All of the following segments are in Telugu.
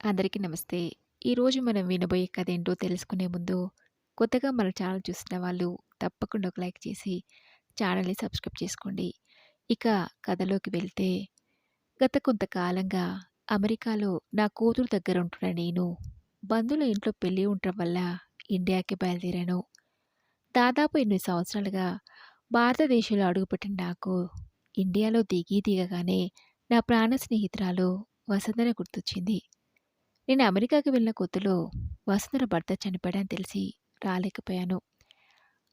అందరికీ నమస్తే. ఈరోజు మనం వినబోయే కథ ఏంటో తెలుసుకునే ముందు, కొత్తగా మన ఛానల్ చూస్తున్న వాళ్ళు తప్పకుండా ఒక లైక్ చేసి ఛానల్‌ని సబ్స్క్రైబ్ చేసుకోండి. ఇక కథలోకి వెళ్తే, గత కొంతకాలంగా అమెరికాలో నా కూతురు దగ్గర ఉంటున్న నేను, బంధువుల ఇంట్లో పెళ్లి ఉండటం వల్ల ఇండియాకి బయలుదేరాను. దాదాపు 8 సంవత్సరాలుగా భారతదేశంలో అడుగుపెట్టిన నాకు, ఇండియాలో దిగగానే నా ప్రాణ స్నేహితురాలు వసుంధర గుర్తొచ్చింది. నేను అమెరికాకి వెళ్ళిన కొత్తలో వసుంధర భర్త చనిపోయాడని తెలిసి రాలేకపోయాను.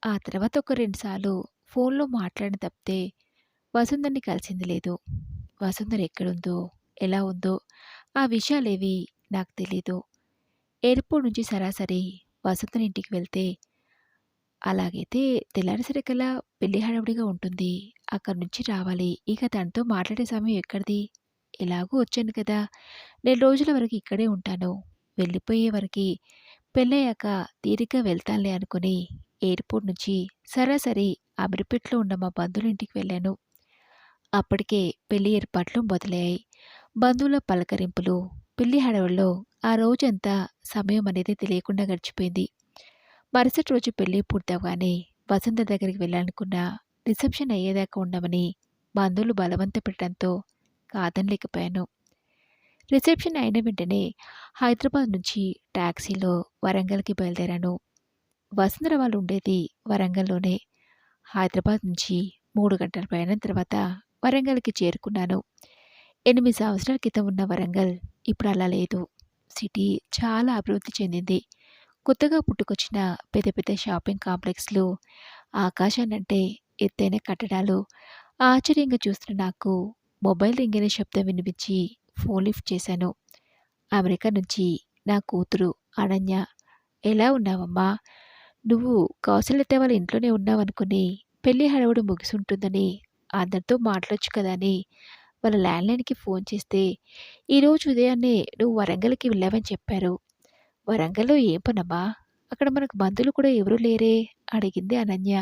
ఆ తర్వాత ఒక 2 సార్లు ఫోన్‌లో మాట్లాడడం తప్పితే వసుంధరని కలిసింది లేదు. వసుంధర ఎక్కడుందో, ఎలా ఉందో ఆ విషయాలేవి నాకు తెలీదు. ఎయిర్‌పోర్ట్ నుంచి సరాసరి వసుంధర ఇంటికి వెళ్తే, అలాగైతే తెల్లారేసరికల్లా పెళ్లి హడావిడిగా ఉంటుంది. అక్కడి నుంచి రావాలి. ఇక తనతో మాట్లాడే సమయం ఎక్కడిది? ఎలాగూ వచ్చాను కదా! నెల రోజుల వరకు ఇక్కడే ఉంటాను. వెళ్ళిపోయే వరకి పెళ్ళయ్యాక తీరిగ్గా వెళ్తానులే అనుకుని ఎయిర్‌పోర్ట్ నుంచి సరాసరి అమీర్పేట్‌లో ఉన్న మా బంధువుల ఇంటికి వెళ్ళాను. అప్పటికే పెళ్లి ఏర్పాట్లు మొదలయ్యాయి. బంధువుల పలకరింపులు, పెళ్లి హడావుడిలో ఆ రోజంతా సమయం అనేది తెలియకుండా గడిచిపోయింది. మరుసటి రోజు పెళ్లి పూర్తవగానే వసంత దగ్గరికి వెళ్ళాలనుకున్నా, రిసెప్షన్ అయ్యేదాకా ఉండమని బంధువులు బలవంత పెట్టడంతో కాదనలేకపోయాను. రిసెప్షన్ అయిన వెంటనే హైదరాబాద్ నుంచి టాక్సీలో వరంగల్‌కి బయలుదేరాను. వసుంధర వాళ్ళు ఉండేది వరంగల్‌లోనే. హైదరాబాద్ నుంచి 3 గంటల ప్రయాణం తర్వాత వరంగల్‌కి చేరుకున్నాను. 8 సంవత్సరాల క్రితం ఉన్న వరంగల్ ఇప్పుడు అలా లేదు. సిటీ చాలా అభివృద్ధి చెందింది. కొత్తగా పుట్టుకొచ్చిన పెద్ద పెద్ద షాపింగ్ కాంప్లెక్స్‌లు, ఆకాశాన్నంటే ఎత్తైన కట్టడాలు. ఆశ్చర్యంగా చూస్తున్న నాకు మొబైల్ రింగ్ అనే శబ్దం వినిపించి ఫోన్ లిఫ్ట్ చేశాను. అమెరికా నుంచి నా కూతురు అనన్య. ఎలా ఉన్నావమ్మా? నువ్వు కౌసల్యత వాళ్ళ ఇంట్లోనే ఉన్నావనుకుని పెళ్లి హడావుడి ముగిసుంటుందని అందరితో మాట్లాడొచ్చు కదా అని వాళ్ళ ల్యాండ్‌లైన్‌కి ఫోన్ చేస్తే, ఈరోజు ఉదయాన్నే నువ్వు వరంగల్‌కి వెళ్ళావని చెప్పారు. వరంగల్‌లో ఏం పనమ్మా? అక్కడ మనకు బంధువులు కూడా ఎవరూ లేరే? అడిగింది అనన్య.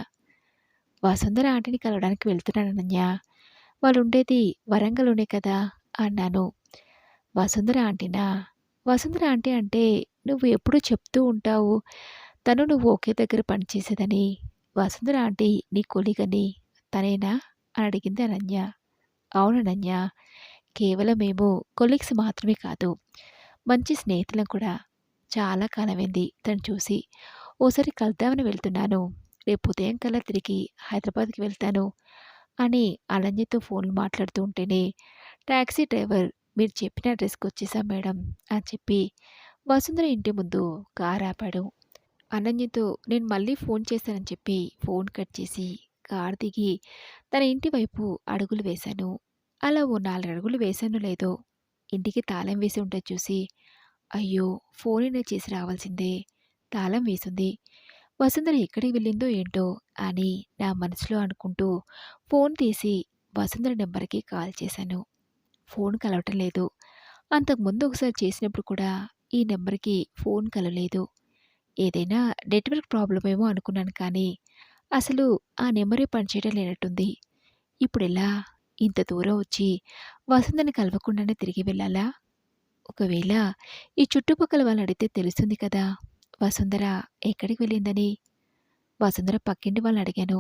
వసుంధర ఆంటీని కలవడానికి వెళ్తున్నాను అనన్య. వాళ్ళుండేది వరంగల్‌లోనే కదా! అన్నాను. వసుంధర ఆంటీనా? వసుంధర ఆంటీ అంటే నువ్వు ఎప్పుడూ చెప్తూ ఉంటావు. తను నువ్వు ఒకే దగ్గర పనిచేసేదని. వసుంధర ఆంటీ నీ కొలీగని. తనేనా? అని అడిగింది అనన్య. అవును అనన్య. కేవలం మేము కొలీగ్స్ మాత్రమే కాదు, మంచి స్నేహితులం కూడా. చాలా కాలమైంది తను చూసి. ఓసారి కలుద్దామని వెళ్తున్నాను. రేపు ఉదయం కల్లా తిరిగి హైదరాబాద్‌కి వెళ్తాను అని అనన్యతో ఫోన్‌లో మాట్లాడుతూ ఉంటేనే, టాక్సీ డ్రైవర్ మీరు చెప్పిన అడ్రస్‌కొచ్చేసాం మేడం అని చెప్పి వసుంధర ఇంటి ముందు కారు ఆపాడు. అనన్యతో నేను మళ్ళీ ఫోన్ చేశానని చెప్పి ఫోన్ కట్ చేసి కారు దిగి తన ఇంటి వైపు అడుగులు వేశాను. అలా ఓ 4 అడుగులు వేశానో లేదో ఇంటికి తాళం వేసి ఉంటే చూసి, అయ్యో! ఫోనైనా చేసి రావాల్సిందే. తాళం వేసుంది. వసుంధర ఎక్కడికి వెళ్ళిందో ఏంటో అని నా మనసులో అనుకుంటూ ఫోన్ తీసి వసుంధర నెంబర్‌కి కాల్ చేశాను. ఫోన్ కలవటం లేదు. అంతకుముందు ఒకసారి చేసినప్పుడు కూడా ఈ నెంబర్‌కి ఫోన్ కలవలేదు. ఏదైనా నెట్‌వర్క్ ప్రాబ్లమ్ ఏమో అనుకున్నాను కానీ, అసలు ఆ నెంబరే పనిచేయడం లేనట్టుంది. ఇప్పుడెలా? ఇంత దూరం వచ్చి వసుంధరని కలవకుండానే తిరిగి వెళ్ళాలా? ఒకవేళ ఈ చుట్టుపక్కల వాళ్ళనడిగితే తెలుస్తుంది కదా! వసుంధర ఎక్కడికి వెళ్ళిందని. వసుంధర పక్కింటి వాళ్ళనడిగాను.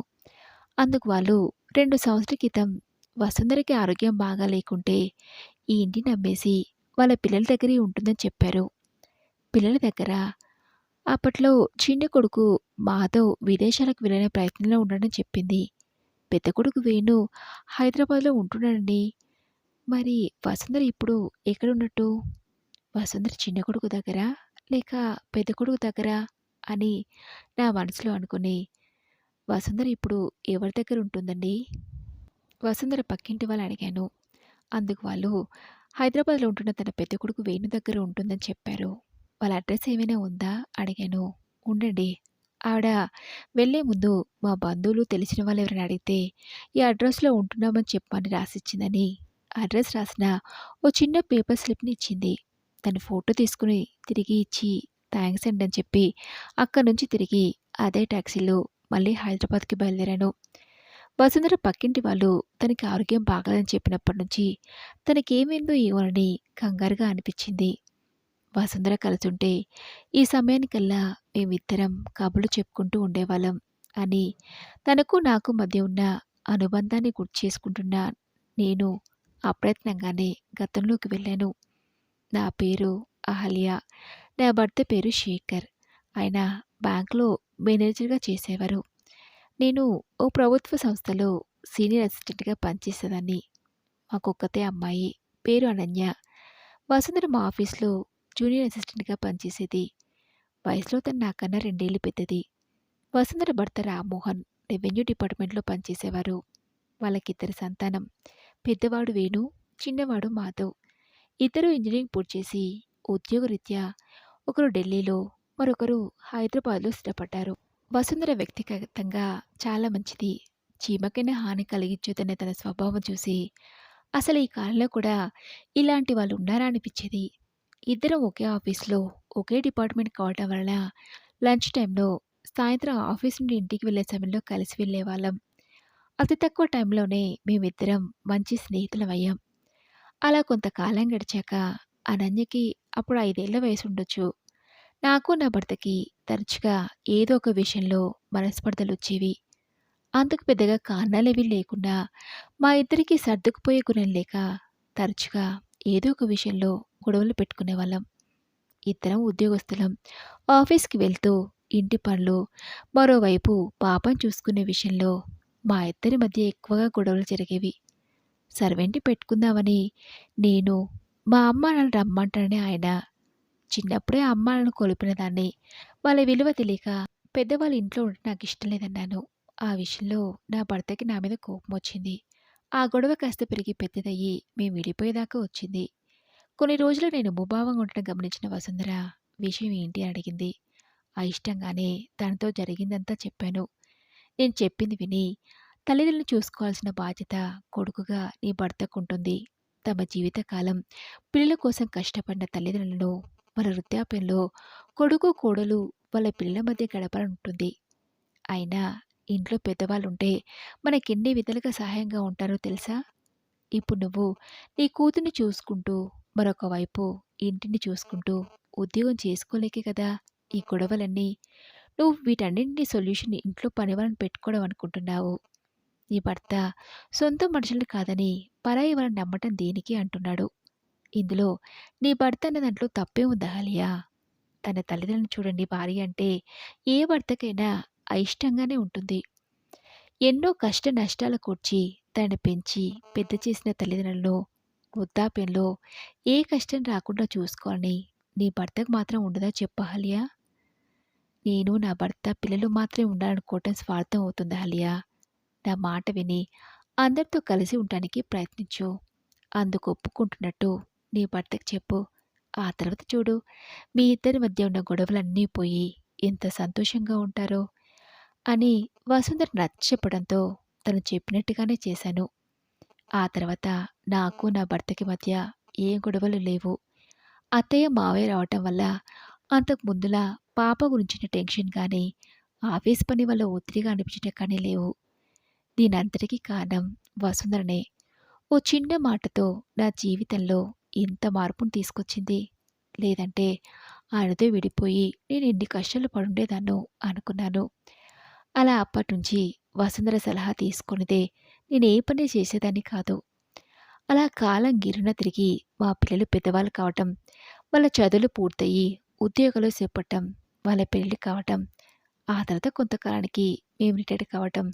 అందుకు వాళ్ళు 2 సంవత్సరాల క్రితం వసుంధరకి ఆరోగ్యం బాగా లేకుంటే ఈ ఇంటిని అమ్మేసి వాళ్ళ పిల్లల దగ్గరే ఉంటుందని చెప్పారు. పిల్లల దగ్గరా? అప్పట్లో చిన్న కొడుకు మాధవ్ విదేశాలకు వెళ్ళనే ప్రయత్నంలో ఉన్నాడని చెప్పింది. పెద్ద కొడుకు వేణు హైదరాబాద్‌లో ఉంటున్నాడని. మరి వసుంధర ఇప్పుడు ఎక్కడున్నట్టు? వసుంధర చిన్న కొడుకు దగ్గరా? లేక పెద్ద కొడుకు దగ్గరా? అని నా మనసులో అనుకుని, వసుంధర ఇప్పుడు ఎవరి దగ్గర ఉంటుందండి? వసుంధర పక్కింటి వాళ్ళని అడిగాను. అందుకు వాళ్ళు హైదరాబాద్‌లో ఉంటున్న తన పెద్ద కొడుకు వేణు దగ్గర ఉంటుందని చెప్పారు. వాళ్ళ అడ్రస్ ఏమైనా ఉందా? అడిగాను. ఉండండి. ఆవిడ వెళ్ళే ముందు మా బంధువులు తెలిసిన వాళ్ళు ఎవరైనా అడిగితే ఈ అడ్రస్‌లో ఉంటున్నామని చెప్పమని రాసిచ్చిందని, అడ్రస్ రాసిన ఓ చిన్న పేపర్ స్లిప్‌ని ఇచ్చింది. దాని ఫోటో తీసుకుని తిరిగి ఇచ్చి థాంక్స్ అండి అని చెప్పి అక్కడి నుంచి తిరిగి అదే టాక్సీలో మళ్ళీ హైదరాబాద్‌కి బయలుదేరాను. వసుంధర పక్కింటి వాళ్ళు తనకి ఆరోగ్యం బాగాలేదని చెప్పినప్పటి నుంచి తనకేమైందో ఏమోనని కంగారుగా అనిపించింది. వసుంధర కలిసుంటే ఈ సమయానికల్లా మేమిద్దరం కబుర్లు చెప్పుకుంటూ ఉండేవాళ్ళం అని తనకు నాకు మధ్య ఉన్న అనుబంధాన్ని గుర్తు చేసుకుంటున్న నేను అప్రయత్నంగానే గతంలోకి వెళ్ళాను. నా పేరు అహల్య. నా భర్త పేరు శేఖర్. ఆయన బ్యాంక్‌లో మేనేజర్‌గా చేసేవారు. నేను ఓ ప్రభుత్వ సంస్థలో సీనియర్ అసిస్టెంట్‌గా పనిచేసేదాన్ని. మాకొక్కతే అమ్మాయి. పేరు అనన్య. వసుంధర మా ఆఫీస్‌లో జూనియర్ అసిస్టెంట్‌గా పనిచేసేది. వయసులో తను నాకన్నా 2 ఏళ్లు పెద్దది. వసుంధర భర్త రామ్మోహన్ రెవెన్యూ డిపార్ట్మెంట్‌లో పనిచేసేవారు. వాళ్ళకిద్దరు సంతానం. పెద్దవాడు వేణు, చిన్నవాడు మాధవ్. ఇద్దరూ ఇంజనీరింగ్ పూర్తి చేసి ఉద్యోగరీత్యా ఒకరు ఢిల్లీలో, మరొకరు హైదరాబాద్‌లో స్థిరపడ్డారు. వసుంధర వ్యక్తిగతంగా చాలా మంచిది. చీమకైనా హాని కలిగించొద్దనే తన స్వభావం చూసి అసలు ఈ కాలంలో కూడా ఇలాంటి వాళ్ళు ఉన్నారా అనిపించేది. ఇద్దరం ఒకే ఆఫీస్‌లో, ఒకే డిపార్ట్మెంట్ కావటం వలన లంచ్ టైంలో, సాయంత్రం ఆఫీస్ నుండి ఇంటికి వెళ్ళే సమయంలో కలిసి వెళ్ళేవాళ్ళం. అతి తక్కువ టైంలోనే మేమిద్దరం మంచి స్నేహితులమయ్యాం. అలా కొంతకాలం గడిచాక అనన్యకి అప్పుడు 5 ఏళ్ల వయసుండొచ్చు. నాకు నా భర్తకి తరచుగా ఏదో ఒక విషయంలో మనస్పర్ధలొచ్చేవి. అంతకు పెద్దగా కారణాలేవీ లేకుండా మా ఇద్దరికీ సర్దుకుపోయే గుణం లేక తరచుగా ఏదో ఒక విషయంలో గొడవలు పెట్టుకునేవాళ్ళం. ఇద్దరం ఉద్యోగస్తులం. ఆఫీస్‌కి వెళ్తూ ఇంటి పనులు, మరోవైపు పాపను చూసుకునే విషయంలో మా ఇద్దరి మధ్య ఎక్కువగా గొడవలు జరిగేవి. సర్వెంట్‌ని పెట్టుకుందామని నేను, మా అమ్మానాన్నలు రమ్మంటానని ఆయన. చిన్నప్పుడే అమ్మానాన్నలను కోల్పోయిన దాన్ని. వాళ్ళ విలువ తెలియక పెద్దవాళ్ళ ఇంట్లో ఉండటం నాకిష్టం లేదన్నాను. ఆ విషయంలో నా భర్తకి నా మీద కోపమొచ్చింది. ఆ గొడవ కాస్త పెరిగి పెద్దదయ్యి మేము విడిపోయేదాకా వచ్చింది. కొన్ని రోజులు నేను ముభావంగా ఉండటం గమనించిన వసుంధర విషయం ఏంటి అని అడిగింది. అయిష్టంగానే తనతో జరిగిందంతా చెప్పాను. నేను చెప్పింది విని, తల్లిదండ్రులను చూసుకోవాల్సిన బాధ్యత కొడుకుగా నీ భర్తకుంటుంది. తమ జీవితకాలం పిల్లల కోసం కష్టపడిన తల్లిదండ్రులను వాళ్ళ వృద్ధాప్యంలో కొడుకు, కోడలు వాళ్ళ పిల్లల మధ్య గడపాలనుంటుంది. అయినా ఇంట్లో పెద్దవాళ్ళుంటే మనకెన్ని విధాలుగా సహాయంగా ఉంటారో తెలుసా? ఇప్పుడు నువ్వు నీ కూతుర్ని చూసుకుంటూ, మరొక వైపు ఇంటిని చూసుకుంటూ, ఉద్యోగం చేసుకోలేకే కదా ఈ గొడవలన్నీ. నువ్వు వీటన్నింటిని సొల్యూషన్ ఇంట్లో పనివాళ్ళని పెట్టుకోవడం అనుకుంటున్నావు. నీ భర్త సొంత మనుషుల్ని కాదని పరాయి వాళ్ళని నమ్మటం దేనికి అంటున్నాడు. ఇందులో నీ భర్త అన్న దాంట్లో తప్పే ఉంది అహల్య. తన తల్లిదండ్రులను చూడండి, భార్య అంటే ఏ భర్తకైనా అయిష్టంగానే ఉంటుంది. ఎన్నో కష్ట నష్టాలు కూర్చి తనని పెంచి పెద్ద చేసిన తల్లిదండ్రులను వృద్ధాప్యంలో ఏ కష్టం రాకుండా చూసుకోవాలని నీ భర్తకు మాత్రం ఉండదా చెప్పు అహల్య? నేను, నా భర్త, పిల్లలు మాత్రమే ఉండాలనుకోవటం స్వార్థం అవుతుంది అహల్య. నా మాట విని అందరితో కలిసి ఉండటానికి ప్రయత్నించు. అందుకు ఒప్పుకుంటున్నట్టు నీ భర్తకి చెప్పు. ఆ తర్వాత చూడు, మీ ఇద్దరి మధ్య ఉన్న గొడవలన్నీ పోయి ఎంత సంతోషంగా ఉంటారో అని వసుంధర నచ్చచెప్పడంతో తను చెప్పినట్టుగానే చేశాను. ఆ తర్వాత నాకు నా భర్తకి మధ్య ఏ గొడవలు లేవు. అత్తయ్య, మావయ్య రావటం వల్ల అంతకు ముందులా పాప గురించిన టెన్షన్ కానీ, ఆఫీస్ పని వల్ల ఒత్తిడిగా అనిపించటం కానీ లేవు. దీనంతటికీ కారణం వసుంధరనే. ఓ చిన్న మాటతో నా జీవితంలో ఇంత మార్పును తీసుకొచ్చింది. లేదంటే ఆయనతో విడిపోయి నేను ఎన్ని కష్టాలు పడుండేదాన్నో అనుకున్నాను. అలా అప్పటినుంచి వసుంధర సలహా తీసుకున్నదే నేను ఏ పని చేసేదాన్ని కాదు. అలా కాలం గిర్రున తిరిగి మా పిల్లలు పెద్దవాళ్ళు కావటం, వాళ్ళ చదువులు పూర్తయి ఉద్యోగాలు చేపట్టం, వాళ్ళ పెళ్లి కావటం, ఆ తర్వాత కొంతకాలానికి మేము రిటైర్డ్ కావటం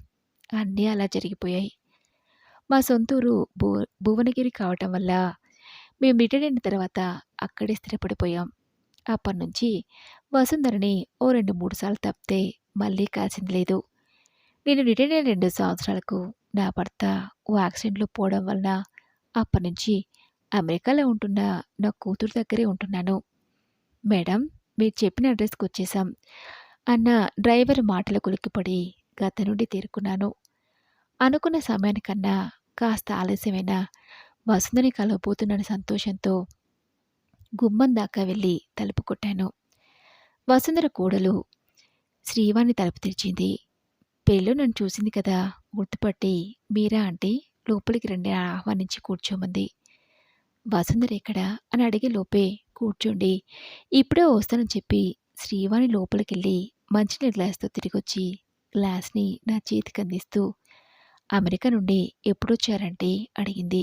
అన్నీ అలా జరిగిపోయాయి. మా సొంతూరు భువనగిరి కావటం వల్ల మేము రిటైర్డ్ అయిన తర్వాత అక్కడే స్థిరపడిపోయాం. అప్పటినుంచి వసుంధరని ఓ 2, 3 సార్లు తప్పితే మళ్ళీ కలిసింది లేదు. నేను రిటైర్డ్ అయిన 2 సంవత్సరాలకు నా భర్త ఓ యాక్సిడెంట్‌లో పోవడం వలన అప్పటినుంచి అమెరికాలో ఉంటున్న నా కూతురు దగ్గరే ఉంటున్నాను. మేడం, మీరు చెప్పిన అడ్రస్‌కొచ్చేసాం అన్న డ్రైవర్ మాటలకు ఉలిక్కిపడి గతం నుండి తేరుకున్నాను. అనుకున్న సమయానికన్నా కాస్త ఆలస్యమైనా వసుంధని కలవబోతున్న సంతోషంతో గుమ్మం దాకా వెళ్ళి తలుపు కొట్టాను. వసుంధర కోడలు శ్రీవాణి తలుపు తెరిచింది. పెళ్ళిలో నన్ను చూసింది కదా, గుర్తుపట్టి మీరా ఆంటీ లోపలికి రండి అని ఆహ్వానించి కూర్చోమంది. వసుంధర ఎక్కడా అని అడిగే లోపే కూర్చోండి. ఇప్పుడే వస్తానని చెప్పి శ్రీవాణి లోపలికెళ్ళి మంచినీళ్ళ గ్లాస్‌తో తిరిగొచ్చి గ్లాస్‌ని నా చేతికందిస్తూ అమెరికా నుండి ఎప్పుడొచ్చారంటే అడిగింది.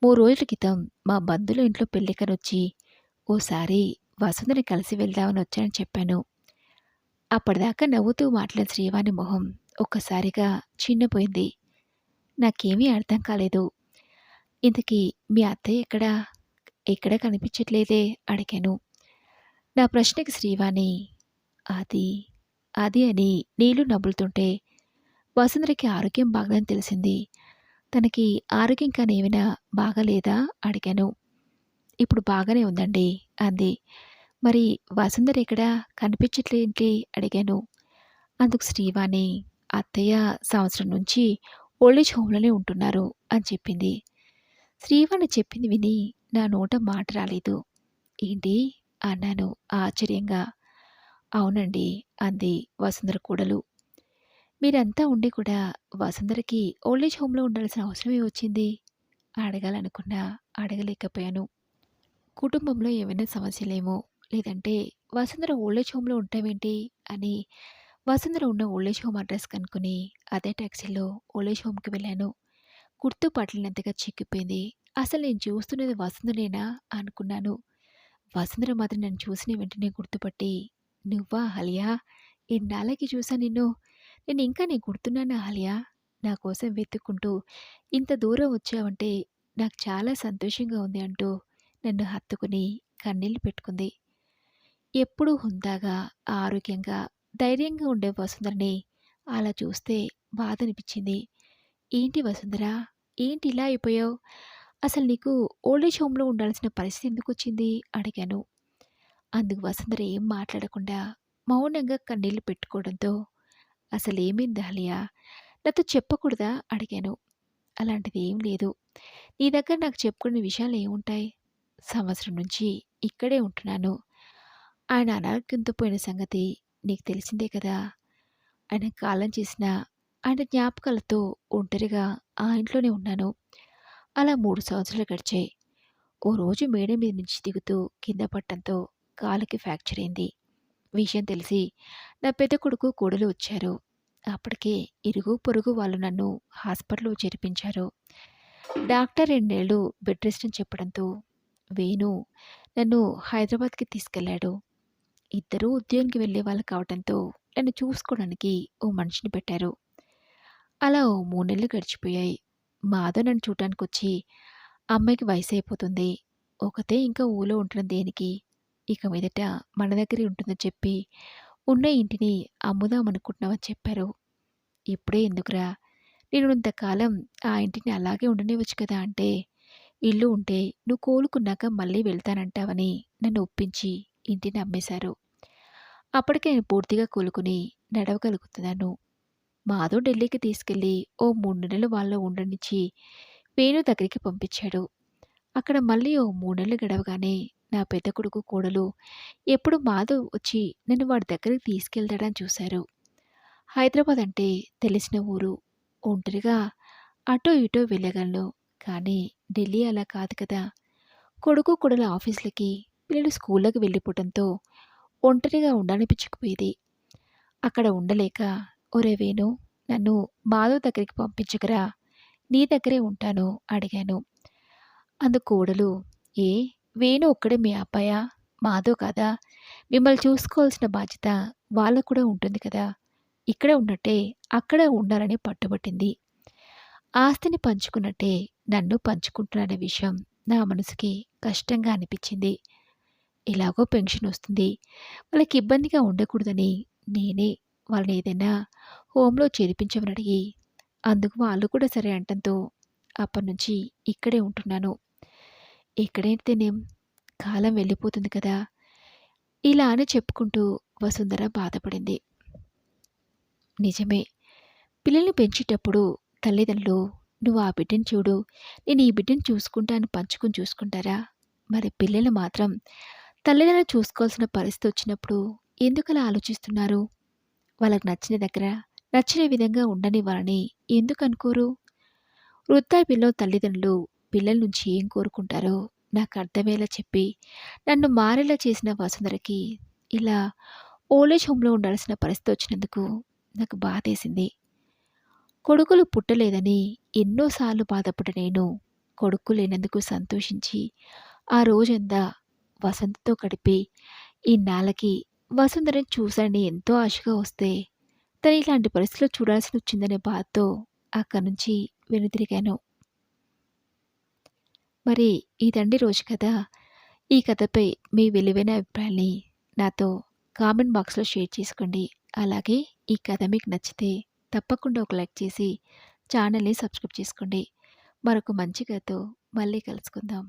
3 రోజుల క్రితం మా బంధువుల ఇంట్లో పెళ్ళికనొచ్చి ఓసారి వసుంధరని కలిసి వెళ్దామని వచ్చానని చెప్పాను. అప్పటిదాకా నవ్వుతూ మాట్లాడిన శ్రీవాణి మొహం ఒక్కసారిగా చిన్నపోయింది. నాకేమీ అర్థం కాలేదు. ఇంతకీ మీ అత్తయ్య ఎక్కడా? ఎక్కడా కనిపించట్లేదే అడిగాను. నా ప్రశ్నకి శ్రీవాణి అది, అది అని నీళ్లు నములుతుంటే వసుంధరకి ఆరోగ్యం బాగలేదని తెలిసింది. తనకి ఆరోగ్యం కానీ ఏమైనా బాగాలేదా అడిగాను. ఇప్పుడు బాగానే ఉందండి అంది. మరి వసుంధర ఎక్కడా కనిపించట్లేంటి అడిగాను. అందుకు శ్రీవాణి అత్తయ్య సంవత్సరం నుంచి ఓల్డేజ్ హోమ్‌లోనే ఉంటున్నారు అని చెప్పింది. శ్రీవాణి చెప్పింది విని నా నోట మాట రాలేదు. ఏంటి? అన్నాను ఆశ్చర్యంగా. అవునండి అంది వసుంధర కోడలు. మీరంతా ఉండి కూడా వసుంధరకి ఓల్డేజ్ హోమ్‌లో ఉండాల్సిన అవసరం ఏమొచ్చింది? అడగాలనుకున్నా అడగలేకపోయాను. కుటుంబంలో ఏమైనా సమస్యలేమో, లేదంటే వసుంధర ఓల్డేజ్ హోమ్‌లో ఉంటావేంటి అని వసుంధర ఉన్న ఓల్డేజ్ హోమ్ అడ్రస్ కనుక్కొని అదే టాక్సీలో ఓల్డేజ్ హోమ్‌కి వెళ్ళాను. గుర్తుపట్టలేనంతగా చిక్కిపోయింది. అసలు నేను చూస్తున్నది వసుంధరేనా అనుకున్నాను. వసుంధర మాత్రం నన్ను చూసిన వెంటనే గుర్తుపట్టి, "నువ్వా అహల్య? ఇన్నాళ్ళకి చూసా నిన్ను. నేనింకా నీకు గుర్తున్నానా అహల్య? నా కోసం వెతుక్కుంటూ ఇంత దూరం వచ్చావంటే నాకు చాలా సంతోషంగా ఉంది" అంటూ నన్ను హత్తుకుని కన్నీళ్లు పెట్టుకుంది. ఎప్పుడూ హుందాగా, ఆరోగ్యంగా, ధైర్యంగా ఉండే వసుంధరని అలా చూస్తే బాధనిపించింది. ఏంటి వసుంధర? ఏంటి ఇలా అయిపోయావు? అసలు నీకు ఓల్డేజ్ హోమ్‌లో ఉండాల్సిన పరిస్థితి ఎందుకొచ్చింది? అడిగాను. అందుకు వసుంధర ఏం మాట్లాడకుండా మౌనంగా కన్నీళ్లు పెట్టుకోవడంతో, అసలేమైంది అహల్య? నాతో చెప్పకూడదా? అడిగాను. అలాంటిది ఏం లేదు. నీ దగ్గర నాకు చెప్పుకునే విషయాలు ఏముంటాయి? సంవత్సరం నుంచి ఇక్కడే ఉంటున్నాను. ఆయన అనారోగ్యంతో పోయిన సంగతి నీకు తెలిసిందే కదా! ఆయన కాలం చేసిన ఆయన జ్ఞాపకాలతో ఒంటరిగా ఆ ఇంట్లోనే ఉన్నాను. అలా 3 సంవత్సరాలు గడిచాయి. ఓ రోజు మేడ మీద నుంచి దిగుతూ కింద పడటంతో కాలుకి ఫ్రాక్చర్ అయింది. విషయం తెలిసి నా పెద్ద కొడుకు, కోడలు వచ్చారు. అప్పటికే ఇరుగు పొరుగు వాళ్ళు నన్ను హాస్పిటల్‌లో చేర్పించారు. డాక్టర్ 2 నెలలు బెడ్ రెస్ట్ అని చెప్పడంతో వేణు నన్ను హైదరాబాద్‌కి తీసుకెళ్ళాడు. ఇద్దరూ ఉద్యోగానికి వెళ్ళేవాళ్ళు కావటంతో నన్ను చూసుకోవడానికి ఓ మనిషిని పెట్టారు. అలా ఓ 3 నెలలు గడిచిపోయాయి. మాధవ్ నన్ను చూడటానికొచ్చి అమ్మాయికి వయసైపోతుంది. ఒకతే ఇంకా ఊళ్ళో ఉండడం దేనికి? ఇక మీదట మన దగ్గరే ఉంటుందని చెప్పి ఉన్న ఇంటిని అమ్ముదామనుకుంటున్నామని చెప్పారు. ఇప్పుడే ఎందుకురా? నేనున్నంతకాలం ఆ ఇంటిని అలాగే ఉండనివ్వచ్చు కదా అంటే, ఇల్లు ఉంటే నువ్వు కోలుకున్నాక మళ్ళీ వెళ్తానంటావని నన్ను ఒప్పించి ఇంటిని అమ్మేశారు. అప్పటికే నేను పూర్తిగా కోలుకుని నడవగలుగుతున్నాను. మాధవ్ ఢిల్లీకి తీసుకెళ్ళి ఓ 3 నెలలు వాళ్ళలో ఉండనిచ్చి వేణు దగ్గరికి పంపించాడు. అక్కడ మళ్ళీ ఓ 3 నెలలు గడవగానే నా పెద్ద కొడుకు, కోడలు ఎప్పుడు మాధవ్ వచ్చి నన్ను వాడి దగ్గరికి తీసుకెళ్తాడని చూశారు. హైదరాబాద్ అంటే తెలిసిన ఊరు. ఒంటరిగా అటో ఇటో వెళ్ళగలను. కానీ ఢిల్లీ అలా కాదు కదా! కొడుకు, కోడలు ఆఫీసులకి, పిల్లలు స్కూళ్ళకి వెళ్ళిపోవటంతో ఒంటరిగా ఉండనిపించకపోయేది. అక్కడ ఉండలేక, "ఒరేయ్ వేణు! నన్ను మాధవ్ దగ్గరికి పంపించకురా. నీ దగ్గరే ఉంటాను" అడిగాను. అందుకు కోడలు, "ఏ వేణు ఒక్కడే మీ అబ్బాయా? మాధవ్ కాదా? మిమ్మల్ని చూసుకోవాల్సిన బాధ్యత వాళ్ళకు కూడా ఉంటుంది కదా! ఇక్కడే ఉన్నట్టే అక్కడే ఉండాలని" పట్టుబట్టింది. ఆస్తిని పంచుకున్నట్టే నన్ను పంచుకుంటున్నారనే విషయం నా మనసుకి కష్టంగా అనిపించింది. ఎలాగో పెన్షన్ వస్తుంది. వాళ్ళకి ఇబ్బందిగా ఉండకూడదని నేనే వాళ్ళని ఏదైనా హోమ్‌లో చేర్పించమని అడిగి, అందుకు వాళ్ళు కూడా సరే అనటంతో అప్పటినుంచి ఇక్కడే ఉంటున్నాను. ఇక్కడైతేనేం కాలం వెళ్ళిపోతుంది కదా! ఇలా అని చెప్పుకుంటూ వసుంధర బాధపడింది. నిజమే. పిల్లల్ని పెంచేటప్పుడు తల్లిదండ్రులు "నువ్వు ఆ బిడ్డని చూడు, నేను ఈ బిడ్డని చూసుకుంటా" అని పంచుకొని చూసుకుంటారా? మరి పిల్లలు మాత్రం తల్లిదండ్రులు చూసుకోవాల్సిన పరిస్థితి వచ్చినప్పుడు ఎందుకలా ఆలోచిస్తున్నారు? వాళ్ళకి నచ్చిన దగ్గర, నచ్చిన విధంగా ఉండనివ్వాలని ఎందుకు అనుకోరు? వృద్ధాప్యంలో తల్లిదండ్రులు పిల్లల నుంచి ఏం కోరుకుంటారో నాకు అర్థమయ్యేలా చెప్పి, నన్ను మారేలా చేసిన వసుంధరకి ఇలా ఓల్డ్ ఏజ్ హోమ్‌లో ఉండాల్సిన పరిస్థితి వచ్చినందుకు నాకు బాధేసింది. కొడుకులు పుట్టలేదని ఎన్నో సార్లు బాధపడ్డ నేను, కొడుకు లేనందుకు సంతోషించి, ఆ రోజంతా వసంతతో గడిపి, ఇన్నాళ్ళకి వసుంధరని చూశానని ఎంతో ఆశగా వస్తే, తను ఇలాంటి పరిస్థితిలో చూడాల్సొచ్చిందనే బాధతో అక్కడి నుంచి వెనుదిరిగాను. మరి ఈ తండ్రి రోజు కదా! ఈ కథపై మీ విలువైన అభిప్రాయాల్ని నాతో కామెంట్ బాక్స్‌లో షేర్ చేసుకోండి. అలాగే ఈ కథ మీకు నచ్చితే తప్పకుండా ఒక లైక్ చేసి ఛానల్‌ని సబ్స్క్రైబ్ చేసుకోండి. మరొక మంచి కథతో మళ్ళీ కలుసుకుందాం.